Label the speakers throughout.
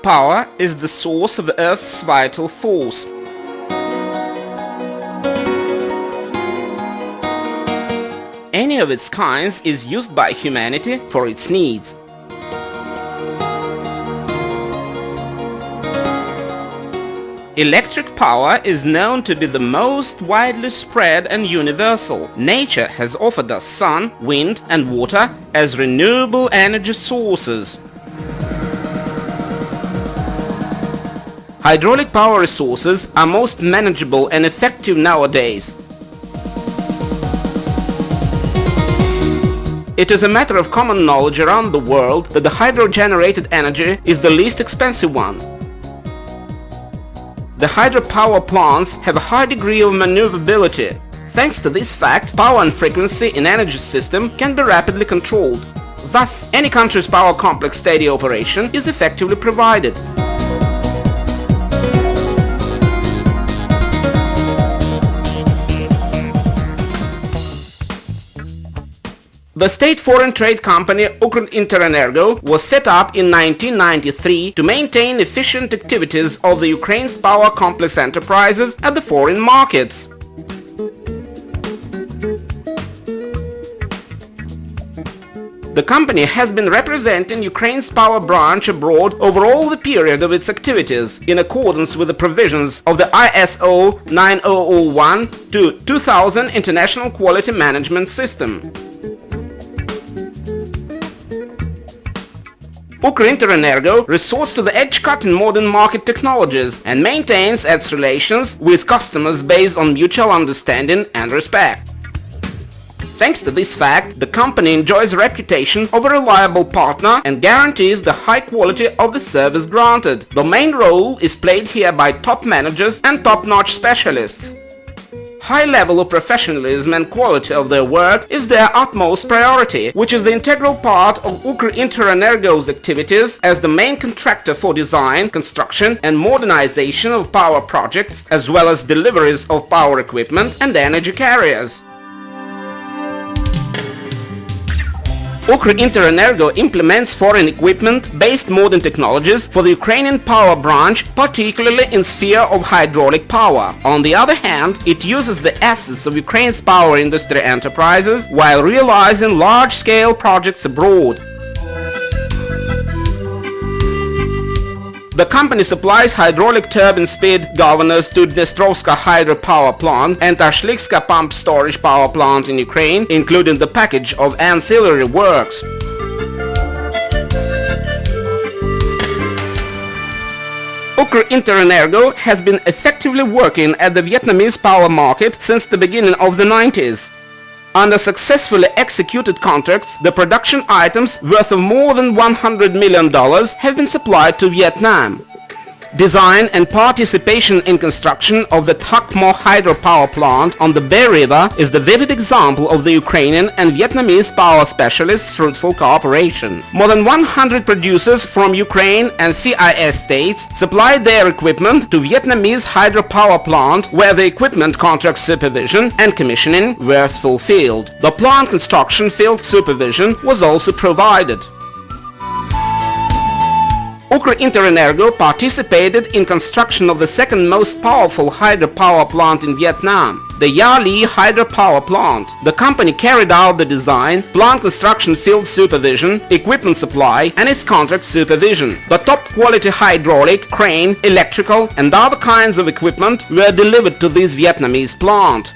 Speaker 1: Power is the source of the Earth's vital force. Any of its kinds is used by humanity for its needs. Electric power is known to be the most widely spread and universal. Nature has offered us sun, wind and water as renewable energy sources. Hydraulic power resources are most manageable and effective nowadays. It is a matter of common knowledge around the world that the hydro-generated energy is the least expensive one. The hydropower plants have a high degree of maneuverability. Thanks to this fact, power and frequency in energy system can be rapidly controlled. Thus, any country's power complex steady operation is effectively provided. The state foreign trade company УkrInterЭнерго was set up in 1993 to maintain efficient activities of the Ukraine's power complex enterprises at the foreign markets. The company has been representing Ukraine's power branch abroad over all the period of its activities in accordance with the provisions of the ISO 9001-2000 International Quality Management System. УкрИнтерЭнерго resorts to the edge-cut in modern market technologies and maintains its relations with customers based on mutual understanding and respect. Thanks to this fact, the company enjoys a reputation of a reliable partner and guarantees the high quality of the service granted. The main role is played here by top managers and top-notch specialists. High level of professionalism and quality of their work is their utmost priority, which is the integral part of УкрInterЭнерgo's activities as the main contractor for design, construction and modernization of power projects, as well as deliveries of power equipment and energy carriers. УкрInterЭнерго implements foreign equipment-based modern technologies for the Ukrainian power branch, particularly in sphere of hydraulic power. On the other hand, it uses the assets of Ukraine's power industry enterprises while realizing large-scale projects abroad. The company supplies hydraulic turbine speed governors to Dnestrovska hydropower plant and Ashlikska pump storage power plant in Ukraine, including the package of ancillary works. УкrInterEnерgo has been effectively working at the Vietnamese power market since the beginning of the 90s. Under successfully executed contracts, the production items worth of more than $100 million have been supplied to Vietnam. Design and participation in construction of the Thác Mo hydropower plant on the Bay River is the vivid example of the Ukrainian and Vietnamese power specialists' fruitful cooperation. More than 100 producers from Ukraine and CIS states supplied their equipment to Vietnamese hydropower plant, where the equipment contract supervision and commissioning were fulfilled. The plant construction field supervision was also provided. УkrInterEnерgo participated in construction of the second most powerful hydropower plant in Vietnam, the Ya Li hydropower plant. The company carried out the design, plant construction field supervision, equipment supply and its contract supervision. The top quality hydraulic, crane, electrical and other kinds of equipment were delivered to this Vietnamese plant.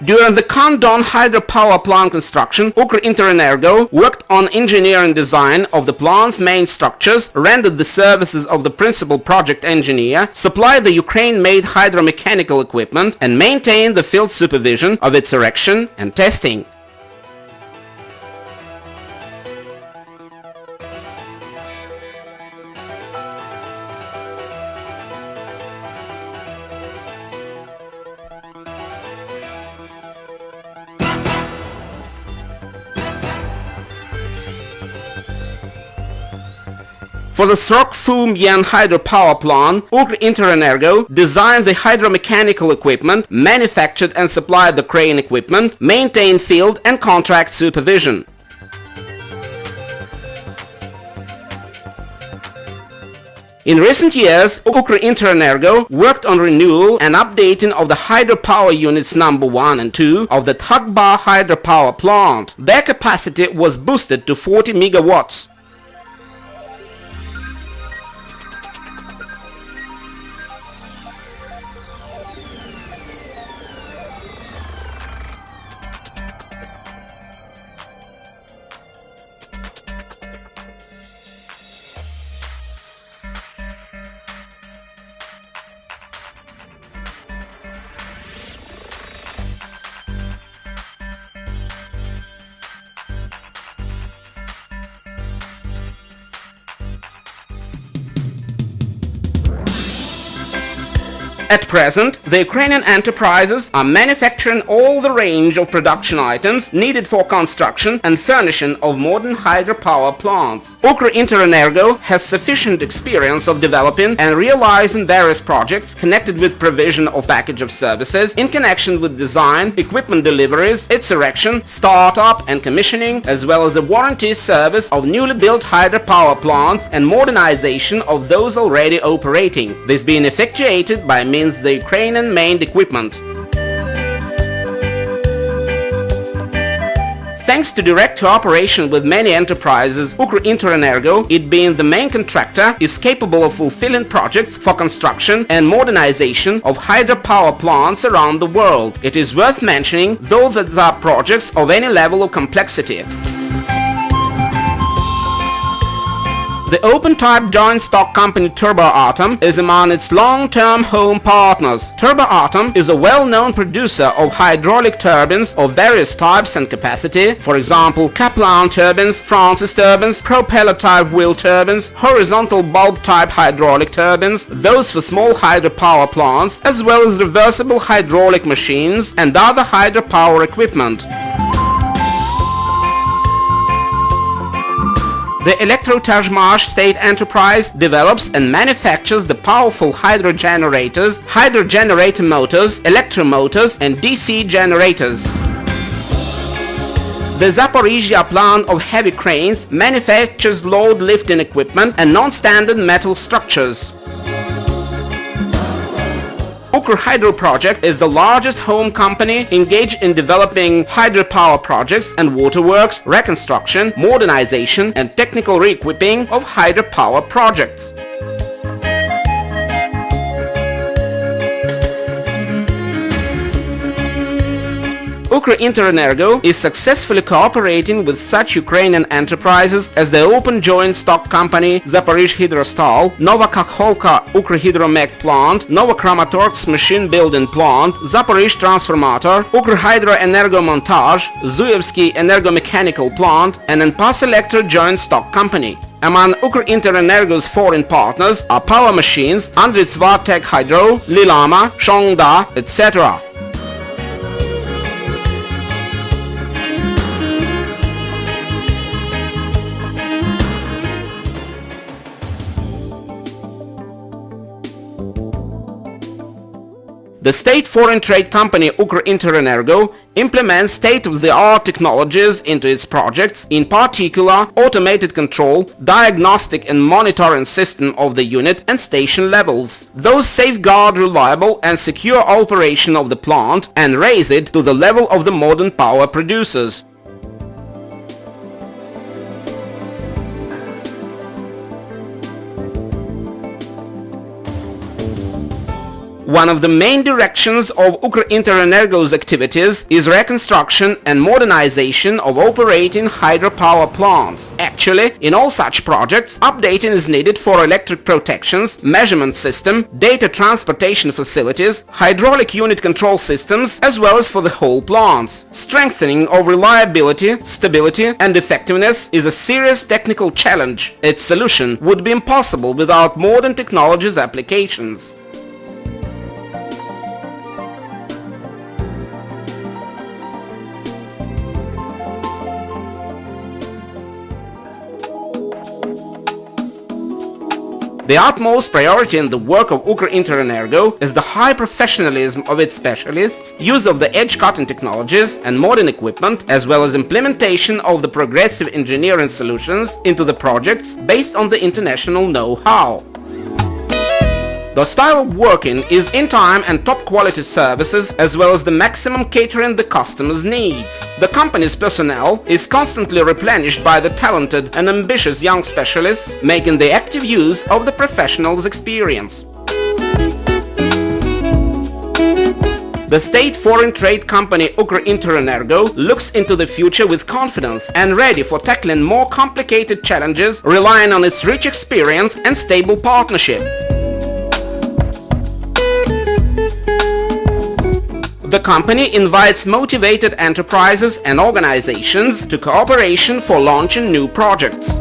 Speaker 1: During the Can Don hydropower plant construction, УkrInterEnерgo worked on engineering design of the plant's main structures, rendered the services of the principal project engineer, supplied the Ukraine-made hydromechanical equipment, and maintained the field supervision of its erection and testing. For the Srok-Fu-Myen hydropower plant, УкрИнтерЭнерго designed the hydromechanical equipment, manufactured and supplied the crane equipment, maintained field and contract supervision. In recent years, УкрИнтерЭнерго worked on renewal and updating of the hydropower units number 1 and 2 of the Tagba hydropower plant. Their capacity was boosted to 40 megawatts. At present, the Ukrainian enterprises are manufacturing all the range of production items needed for construction and furnishing of modern hydropower plants. УкрИнтерЭнерго has sufficient experience of developing and realizing various projects connected with provision of package of services in connection with design, equipment deliveries, its erection, startup and commissioning, as well as the warranty service of newly built hydropower plants and modernization of those already operating. This being effectuated by means the Ukrainian made equipment. Thanks to direct cooperation with many enterprises, УкрИнтерЭнерго, it being the main contractor, is capable of fulfilling projects for construction and modernization of hydropower plants around the world. It is worth mentioning, though, that there are projects of any level of complexity. The open-type joint stock company Turboatom is among its long-term home partners. Turboatom is a well-known producer of hydraulic turbines of various types and capacity, for example, Kaplan turbines, Francis turbines, propeller-type wheel turbines, horizontal bulb-type hydraulic turbines, those for small hydropower plants, as well as reversible hydraulic machines and other hydropower equipment. The Elektro-Tashmash state enterprise develops and manufactures the powerful hydrogenerators, hydrogenerator motors, electromotors and DC generators. The Zaporizhzhia plant of heavy cranes manufactures load lifting equipment and non-standard metal structures. UkrHydro project is the largest home company engaged in developing hydropower projects and waterworks, reconstruction, modernization and technical re-equipping of hydropower projects. УкрИнтерЭнерго is successfully cooperating with such Ukrainian enterprises as the open joint stock company Zaporizhzhyhdrostal, Novakakhovka Ukrhydromech plant, Novokramatorsk machine building plant, Zaporizh transformator, УкрHydroEnergomontaj, Zuyevsky energomechanical plant and Enpas Electro joint stock company. Among УкрИнтерЭнерgo's foreign partners are Power Machines, Andritsva Tech Hydro, Lilama, Shongda, etc. The state foreign trade company УкрИнтерЭнерго implements state-of-the-art technologies into its projects, in particular automated control, diagnostic and monitoring system of the unit and station levels. Those safeguard reliable and secure operation of the plant and raise it to the level of the modern power producers. One of the main directions of УкрИнтерЭнерgo's activities is reconstruction and modernization of operating hydropower plants. Actually, in all such projects, updating is needed for electric protections, measurement system, data transportation facilities, hydraulic unit control systems, as well as for the whole plants. Strengthening of reliability, stability and effectiveness is a serious technical challenge. Its solution would be impossible without modern technologies applications. The utmost priority in the work of УкрИнтерЭнерго is the high professionalism of its specialists, use of the edge-cutting technologies and modern equipment, as well as implementation of the progressive engineering solutions into the projects based on the international know-how. The style of working is in time and top quality services, as well as the maximum catering the customer's needs. The company's personnel is constantly replenished by the talented and ambitious young specialists, making the active use of the professional's experience. The state foreign trade company УкрИнтерЭнерго looks into the future with confidence and ready for tackling more complicated challenges, relying on its rich experience and stable partnership. The company invites motivated enterprises and organizations to cooperation for launching new projects.